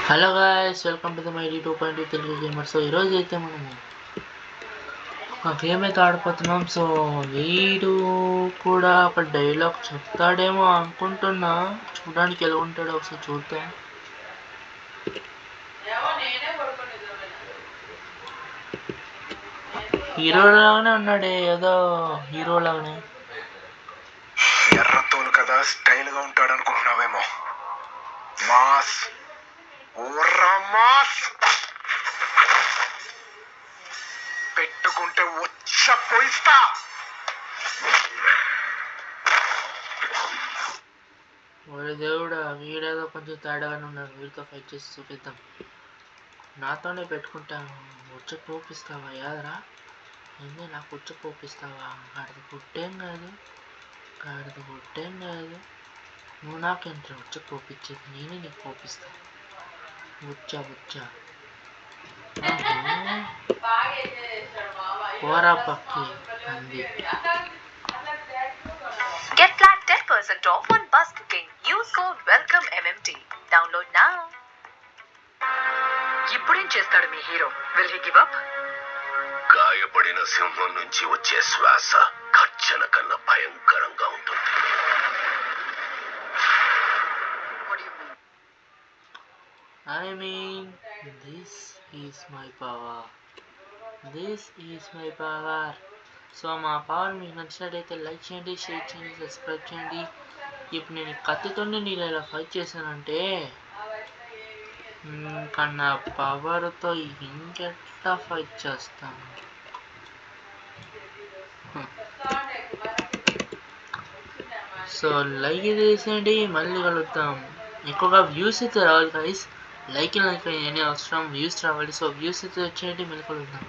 Hello guys, welcome to the my 2.2 Telugu gamer. So ఈరోజు అయితే మనము ఒక గేమ్ అయితే ఆడిపోతున్నాం. సో వీడు కూడా ఒక డైలాగ్ చెప్తాడేమో అనుకుంటున్నా. చూడడానికి ఎలా ఉంటాడో ఒకసారి చూద్దాం. హీరో లాగానే ఉన్నాడే, ఏదో హీరో లాగానే. ఎర్రతోలు కదా, స్టైల్ గా ఉంటాడు అనుకుంటున్నావేమో. మాస్ మాస్ పెట్టుకుంటే వచ్చ పోయిస్తా. వాడి దేవుడా, వీడేదో కొంచెం తేడాగానే ఉన్నాడు. వీడితో ఫైట్ చేసి చూపిద్దాం. నాతోనే పెట్టుకుంటాను. వచ్చి పోపిస్తావా? యాదరా ఏంది నాకు వచ్చి పోపిస్తావా? గాడిద గుట్టేం కాదు, గాడిద గుట్టేం కాదు. నువ్వు నాకెంత వచ్చి పోపించేది? నేనే నీకు పోపిస్తా. వచ్చా వచ్చా పోరా పక్కి అంది. Get flat 10% off on bus booking. Use code WELCOMEMMT. Download now. ఇప్పుడేం చేస్తాడు మీ hero? Will he give up? గాయపడిన సింహం నుంచి వచ్చే శ్వాస గర్జన కన్నా భయంకరంగా ఉంటుంది. I mean, this is my power. This is my power. So మా పవర్ మీకు నచ్చినట్టయితే లైక్ చేయండి, షేర్ చేయండి, సబ్స్క్రైబ్ చేయండి. ఇప్పుడు నేను కత్తితోనే నేను ఇలా ఫైట్ చేశానంటే ఇంకా నా పవర్తో ఇంకెట్లా ఫైట్ చేస్తాను. సో లైక్ చేసేయండి, మళ్ళీ కలుద్దాం. ఎక్కువగా వ్యూస్ అయితే రావాలి గైస్. లైక్ ఏమీ అవసరం, వ్యూస్ రావాలి. సో వ్యూస్ అయితే వచ్చేయండి, మళ్ళీ కలుద్దాం.